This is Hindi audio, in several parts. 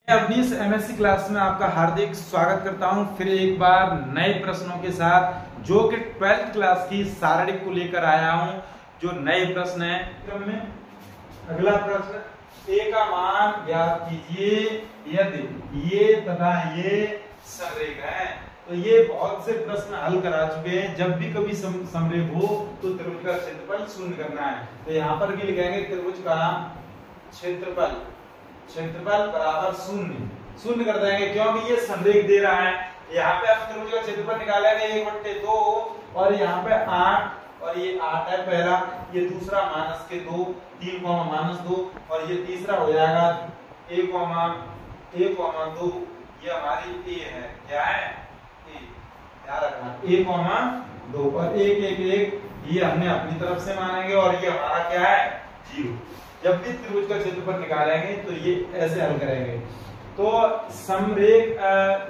मैं अपनी इस एमएससी क्लास में आपका हार्दिक स्वागत करता हूं फिर एक बार नए प्रश्नों के साथ, जो कि 12th क्लास की शारीरिक को लेकर आया हूं। जो नए प्रश्न है क्रम में अगला प्रश्न, ए का मान ज्ञात कीजिए यदि ये तथा ये समरेख है। तो ये बहुत से प्रश्न हल करा चुके हैं। जब भी कभी समरेख हो तो त्रिभुज का क्षेत्रफल शून्य करना है। तो यहाँ पर भी लिखेंगे त्रिभुज का क्षेत्रफल बराबर शून्य कर देंगे, क्योंकि ये समरेख दे रहा है। यहाँ पे आप त्रिभुज का क्षेत्रफल निकालेंगे 1/2 और यहाँ पे 8 और ये 8 है पहला, ये दूसरा -2, 3, -2 और ये तीसरा हो जाएगा a,2। ये हमारी a है, क्या है a, ध्यान रखना a,2 और 1 ये हमने अपनी तरफ से मानेंगे और ये हमारा क्या है 0। जब भी त्रिभुज का क्षेत्रफल निकालेंगे तो ये ऐसे हल करेंगे। तो समरेख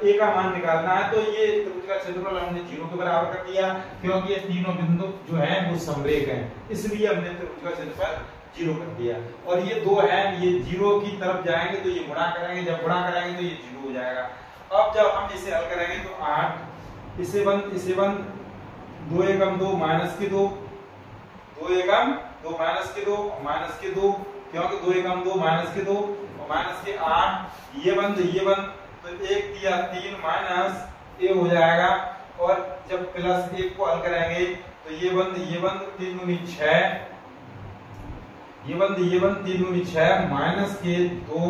ए का मान निकालना है, तो ये त्रिभुज का क्षेत्रफल हमने 0 के बराबर कर दिया, क्योंकि ये तीनों बिंदु जो हैं वो समरेख हैं, इसलिए हमने त्रिभुज का क्षेत्रफल 0 कर दिया। और ये 2 हैं, ये 0 की तरफ जाएंगे तो ये गुणा करेंगे, जब गुणा करेंगे तो ये 0 हो जाएगा। अब जब हम इसे हल करेंगे तो 8 इसे बंद 2 एकम 2 -2 2 एकम 2 -2 क्योंकि 2 एकम 2 -2 और -8 ये बंद तो 1 दिया 3 माइनस ए हो जाएगा। और जब +1 को हल करेंगे तो ये बंद 3 दूनी 6 ये बंद 3 दूनी 6 -2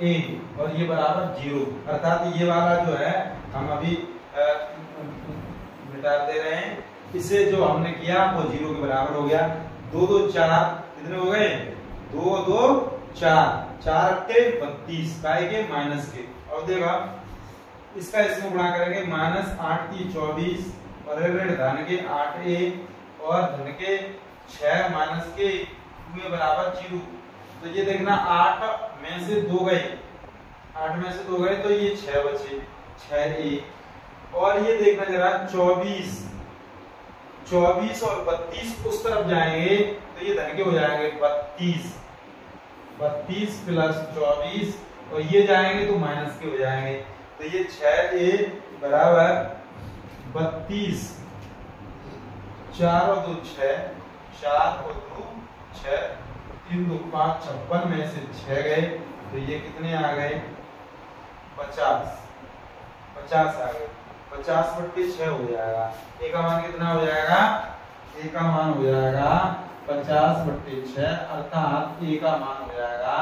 ए और ये बराबर 0। अर्थात ये वाला जो है हम अभी मिटा दे रहे हैं। इसे जो हमने किया वो 0 के बराबर हो गया। 2 2 4 कितने हो गए 2 2 4 4 के 32 काय के माइनस के। और देखा इसका इसमें गुणा करेंगे -8 की 24 और ऋण धन के 8a और धन के 6 माइनस के 2 बराबर 0। तो ये देखना 8 में से 2 गए तो ये 6 बचे 6a। और ये देखना जरा 24 और 32 उस तरफ जाएंगे तो ये धन के हो जाएंगे 32 प्लस 24 और ये जाएंगे तो माइनस के हो जाएंगे। तो ये 6a बराबर 32 4 और 2 6 4 और 2 6 3 2 5 56 में से 6 गए तो ये कितने आ गए 50 आ गए। 50/6 हो जाएगा। ए का मान कितना हो जाएगा 50/6 अर्थात ए का मान हो जाएगा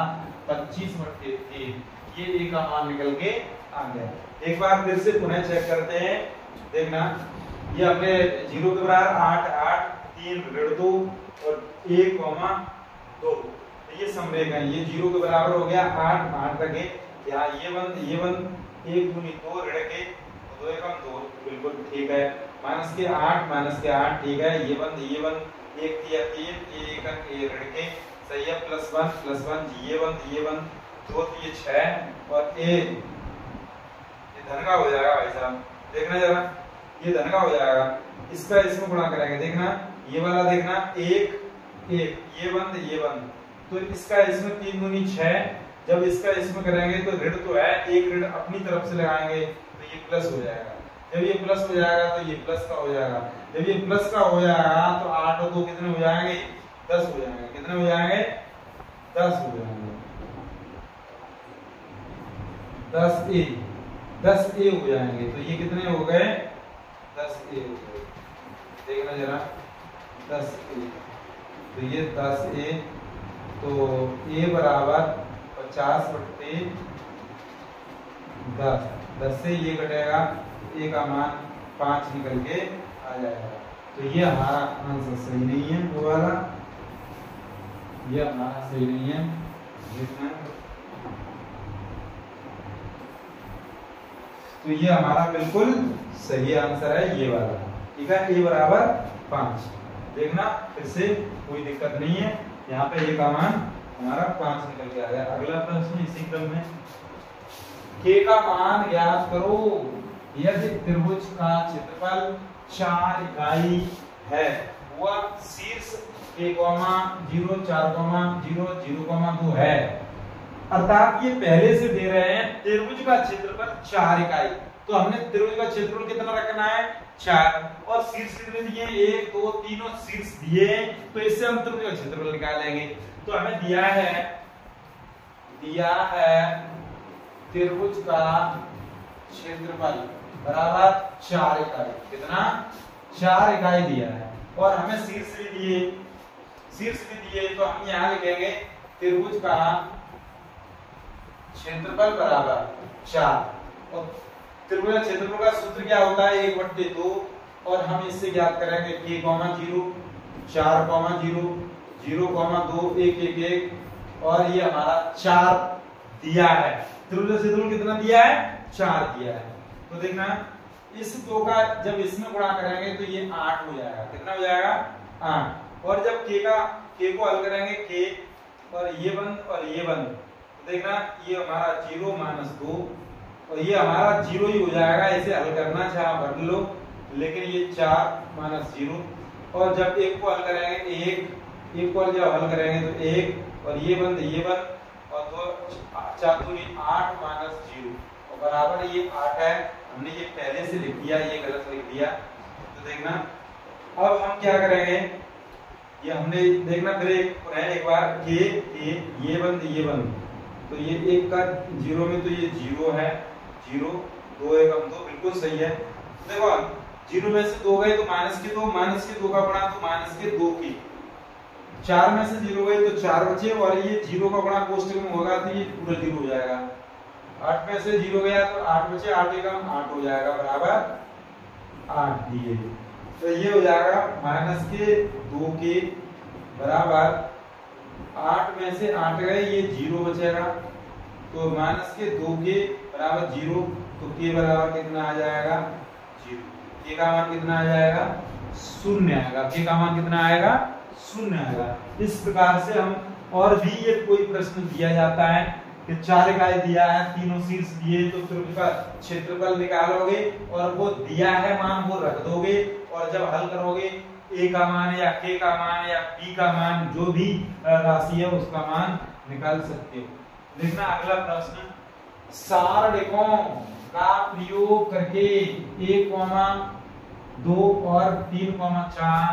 25/3। ये ए का मान निकल के आ गया। एक बार फिर से पुनः चेक करते हैं। देखना ये अपने 0 के बराबर 8 8 3 ऋण 2 और 1,2 ये समरेख है। ये 0 के बराबर हो गया 8 रखे यहाँ ये बंद 1 दूनी 2 ऋण के 2 एकम 2 बिल्कुल ठीक है। -8 ठीक है। ये बंद 1 दिया 3 1 ए ऋण के सही है +1 ये बंद 2 दिए 6 और ये धन का हो जाएगा। भाई साहब देखना जरा ये धन का हो जाएगा। इसका इसमें गुणा करेंगे। देखना ये वाला देखना 1 ये बंद तो इसका इसमें 3 दूनी 6। जब इसका इसमें करेंगे तो ऋण तो है, एक ऋण अपनी तरफ से लगाएंगे तो ये प्लस हो जाएगा। जब ये प्लस हो जाएगा तो ये प्लस का हो जाएगा। जब ये प्लस का हो जाएगा तो 8 और 2 कितने हो जाएंगे 10 हो जाएंगे। कितने हो जाएंगे 10 हो जाएंगे। 10a हो जाएंगे। तो ये कितने हो गए 10a हो गए। देखना जरा 10a तो ये 10a तो a बराबर 50/10 10 से ये कटेगा ए का मान 5 निकल के आ जाएगा। तो ये हमारा आंसर सही नहीं है, वो वाला ये हमारा सही नहीं है। तो ये हमारा बिल्कुल सही आंसर है ये वाला, ठीक है। ए बराबर 5। देखना फिर से कोई दिक्कत नहीं है। यहाँ पे ए का मान हमारा 5 निकल के आ गया। अगला प्रश्न इसी क्रम में, के का मान ज्ञात करो यदि त्रिभुज का क्षेत्रफल 4 इकाई है, वह शीर्ष 1, 0, 4, 0, 0, 2 है। अर्थात ये पहले से दे रहे हैं त्रिभुज का क्षेत्रफल 4 इकाई। तो हमने त्रिभुज का क्षेत्रफल कितना रखना है 4 और शीर्ष कितने दिए 1 2 3 और शीर्ष दिए, तो इससे हम त्रिभुज का क्षेत्रफल निकालेंगे। तो हमें दिया है त्रिभुज का क्षेत्रफल बराबर 4 इकाई। कितना 4 इकाई दिया है और हमें शीर्ष भी दिए, तो हम यहाँ लिखेंगे त्रिभुज का क्षेत्रफल बराबर 4 और त्रिभुज का क्षेत्रफल का सूत्र क्या होता है 1/2 और हम इससे ज्ञात करेंगे k, 0 4, 0 0, 2 1 1 1 और ये हमारा 4 दिया है। त्रिभुज का क्षेत्रफल कितना दिया है 4 दिया है। तो देखना इस 2 का जब इसमें गुणा करेंगे तो ये 8 हो जाएगा। कितना हो जाएगा 8 और जब k को हल करेंगे k और ये बंद तो देखना ये हमारा 0 - 2 और ये हमारा 0 ही हो जाएगा। इसे हल करना चाहे भर लो, लेकिन ये 4 - 0 और जब 1 को हल करेंगे 1 को जब हल करेंगे तो 1 और ये बंद और 2 4 दूनी 8 - 0 और बराबर ये 8 है। हमने ये पहले से लिख दिया, ये गलत लिख दिया। तो देखना अब हम क्या करेंगे, ये हमने देखना फिर एक बार के ये बंद तो ये 1 का 0 में तो ये 0 है 0 2 1 2 बिल्कुल सही है। देखो 0 में से 2 गए तो -2 का गुणा तो -2 की 4 में से 0 गए तो 4 बचे और ये 0 का गुणा कोष्टक में होगा तो ये पूरा 0 हो जाएगा। 8 में से 0 गया तो 8 बचे 8 एकम 8 हो जाएगा बराबर 8 दिए। तो ये हो जाएगा -2 के बराबर 8 में से 8 गए ये 0 बचेगा तो -2 के बराबर 0 तो के बराबर कितना आ जाएगा 0। के का मान कितना आ जाएगा 0 आएगा। के का मान कितना आएगा 0 आएगा। इस प्रकार से हम और भी ये कोई प्रश्न दिया जाता है कि 4 इकाई दिया है, तीनों शीर्ष दिए तो त्रिभुज का क्षेत्रफल निकालोगे और वो दिया है मान वो रख दोगे और जब हल करोगे a का मान या k का मान या p का मान जो भी राशि है उसका मान निकाल सकते हो। देखना अगला प्रश्न, सारणिकों का प्रयोग करके 1, 2 और 3, 4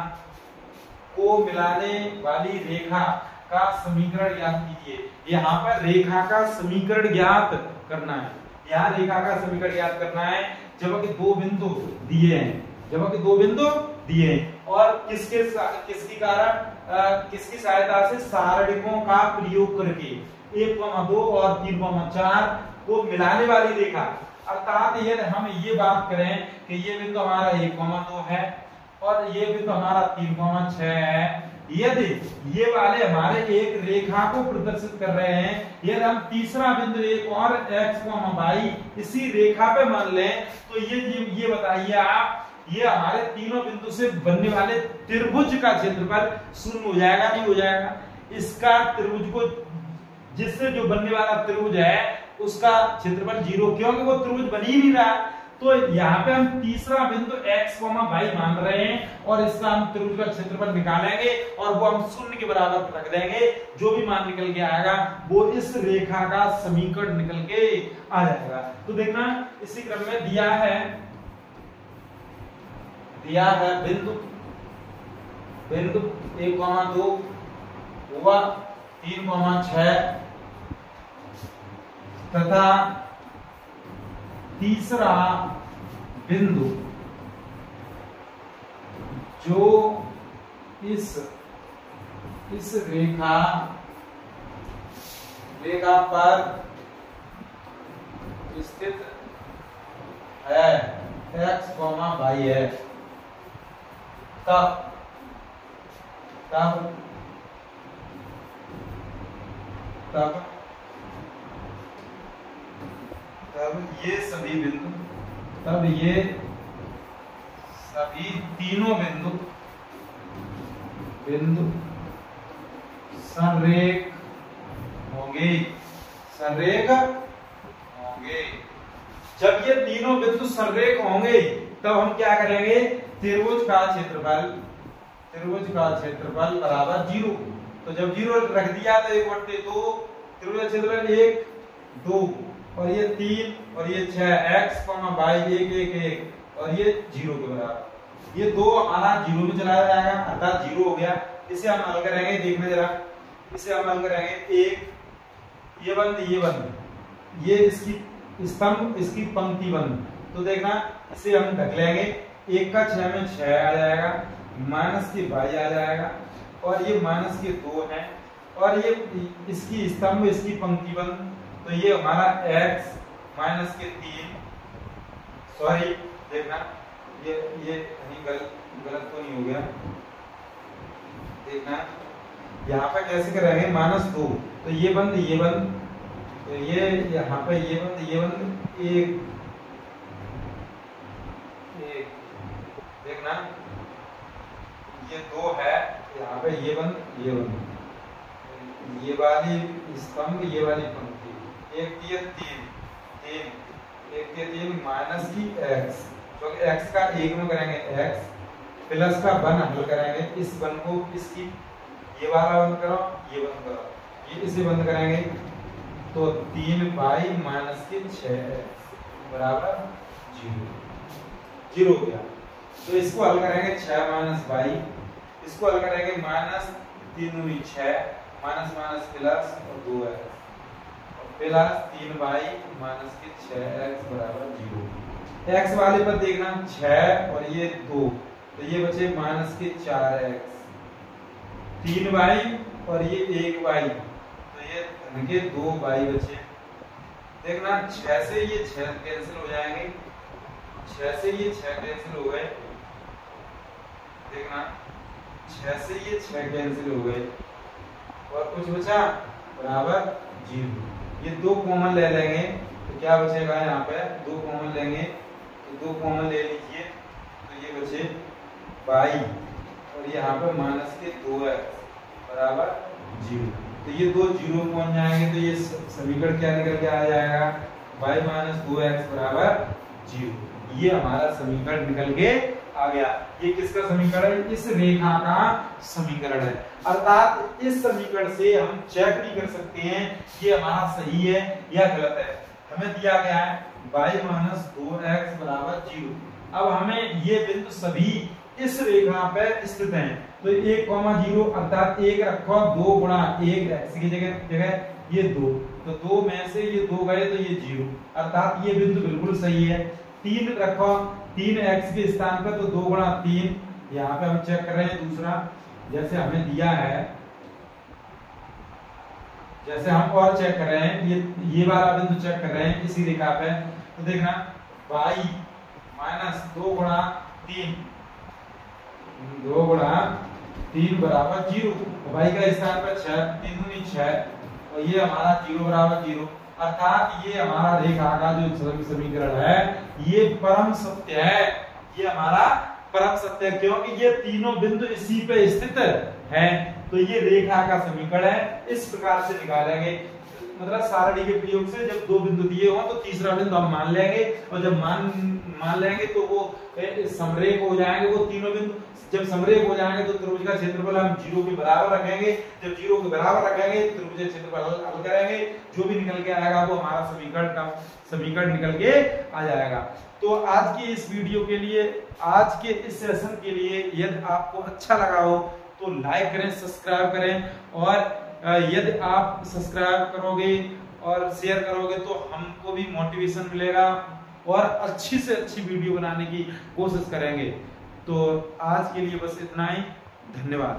को मिलाने वाली रेखा का समीकरण ज्ञात कीजिए। यहाँ पर रेखा का समीकरण ज्ञात करना है। यहाँ रेखा का समीकरण ज्ञात करना है जबकि 2 बिंदु दिए हैं और किसकी सहायता से सारणिकों का प्रयोग करके 1, 2 और 3, 4 को मिलाने वाली रेखा। अर्थात ये हम ये बात करें कि ये बिंदु हमारा 1, 2 है और ये बिंदु हमारा 3, 6 है। यदि ये वाले हमारे एक रेखा को प्रदर्शित कर रहे हैं, यदि हम तीसरा बिंदु एक और x, y इसी रेखा पे मान लें तो ये बताइए आप ये हमारे तीनों बिंदु से बनने वाले त्रिभुज का क्षेत्रफल 0 हो जाएगा नहीं हो जाएगा। इसका त्रिभुज को जिससे जो बनने वाला त्रिभुज है उसका क्षेत्रफल 0 क्योंकि वो त्रिभुज बन ही नहीं रहा। तो यहाँ पे हम तीसरा बिंदु x, y मान रहे हैं और इसका हम त्रिभुज का क्षेत्रफल निकालेंगे और वो हम 0 के बराबर रख देंगे। जो भी मान निकल के आएगा वो इस रेखा का समीकरण निकल के आ जाएगा। तो देखना इसी क्रम में दिया है बिंदु 1, 2 हुआ 3, 6 तथा तीसरा बिंदु जो इस रेखा पर स्थित है x, y है। तब ये सभी तीनों बिंदु संरेख होंगे। जब ये तीनों बिंदु संरेख होंगे तब हम क्या करेंगे त्रिभुज का क्षेत्रफल बराबर 0। तो जब 0 रख दिया तो 1/2 त्रिभुज का क्षेत्रफल 1, 2 और ये 3 और ये 6 x, y 1 1 1 और ये 0 के बराबर। ये 2 हमारा 0 में चला जाएगा अर्थात 0 हो गया। इसे हम हल करेंगे, देखना जरा, इसे हम हल करेंगे। एक ये बंद ये इसकी स्तंभ, इसकी पंक्ति बंद। तो देखना इसे हम ढक लेंगे। 1 का 6 में 6 आ जाएगा, माइनस के y आ जाएगा और ये माइनस के 2 है और ये इसकी स्तंभ, इसकी पंक्ति बंद। तो ये हमारा x माइनस के 3, सॉरी देखना ये कहीं गलत तो नहीं हो गया। देखना यहाँ पे कैसे करेंगे, -2 तो ये बंद तो ये यहाँ पे ये बंद 1 देखना ये 2 है, यहाँ पे ये बंद ये वाली स्तंभ, ये वाली पंक्ति। 1 3 माइनस की x, तो x का 1 में करेंगे x प्लस का 1 हल करेंगे। इस 1 को इसकी ये वाला बंद करो, ये बंद करो, ये इसे बंद करेंगे। तो 3y माइनस के 6x बराबर 0 हो गया। तो इसको हल करेंगे 6 माइनस y, इसको हल करेंगे -3 दूनी 6 माइनस माइनस प्लस और 2x प्लस 3y माइनस के 6x बराबर 0। x वाले पर देखना 6 और ये 2 तो ये बचे माइनस के 4x, 3y और ये 1y तो ये धन के 2y बचे। देखना 6 से ये 6 कैंसिल हो जाएंगे, 6 से ये 6 कैंसिल हो गए। देखना 6 से ये 6 कैंसिल हो गए और कुछ बचा बराबर 0। ये 2 कॉमन ले लेंगे तो क्या बचेगा, यहाँ पे 2 कॉमन लेंगे तो 2 कॉमन ले लीजिए तो ये बचे y और यहाँ पे माइनस के 2x बराबर 0। तो ये 2 0 पहुंच जाएंगे तो ये समीकरण क्या निकल के आ जाएगा, y माइनस 2x बराबर 0। ये हमारा समीकरण निकल के आ गया। ये किसका समीकरण है, इस रेखा का समीकरण है। अर्थात इस समीकरण से हम चेक भी कर सकते हैं ये हमारा सही है या गलत है। हमें दिया गया है y माइनस 2x बराबर 0। अब हमें ये बिंदु सभी इस रेखा पे स्थित हैं तो 1,0 अर्थात 1 रखो, 2 गुणा 1 x की जगह ये 2 तो 2 में से ये 2 गए तो ये 0 अर्थात ये बिंदु बिल्कुल सही है। 3 रखो, 3x के स्थान पर तो 2 गुणा 3, यहाँ पे हम चेक कर रहे हैं दूसरा जैसे हमें दिया है, जैसे हम और चेक कर रहे हैं ये वाला बिंदु चेक कर रहे हैं इसी रेखा पे। तो देखना y माइनस 2 गुणा 3 बराबर 0, y का स्थान पर 6 3 दूनी 6 और ये हमारा 0 बराबर 0। अर्थात ये हमारा रेखा का जो समीकरण है ये परम सत्य है। ये हमारा परम सत्य है क्योंकि ये तीनों बिंदु इसी पे स्थित हैं। तो ये रेखा का समीकरण है, इस प्रकार से निकालेंगे। मतलब सारणी के प्रयोग से जब 2 बिंदु दिए हो तो तीसरा बिंदु हम मान लेंगे और जब मान लेंगे तो वो समरेख हो जाएंगे। वो तीनों बिंदु जब समरेख हो जाएंगे तो त्रिभुज का क्षेत्रफल हम 0 के बराबर रखेंगे। जब 0 के बराबर रखेंगे त्रिभुज का क्षेत्रफल हल करेंगे, जो भी निकल के आएगा वो हमारा समीकरण निकल के आ जाएगा। तो आज की इस वीडियो के लिए, आज के इस सेशन के लिए यदि आपको अच्छा लगा हो तो लाइक करें, सब्सक्राइब करें और यदि आप सब्सक्राइब करोगे और शेयर करोगे तो हमको भी मोटिवेशन मिलेगा और अच्छी से अच्छी वीडियो बनाने की कोशिश करेंगे। तो आज के लिए बस इतना ही, धन्यवाद।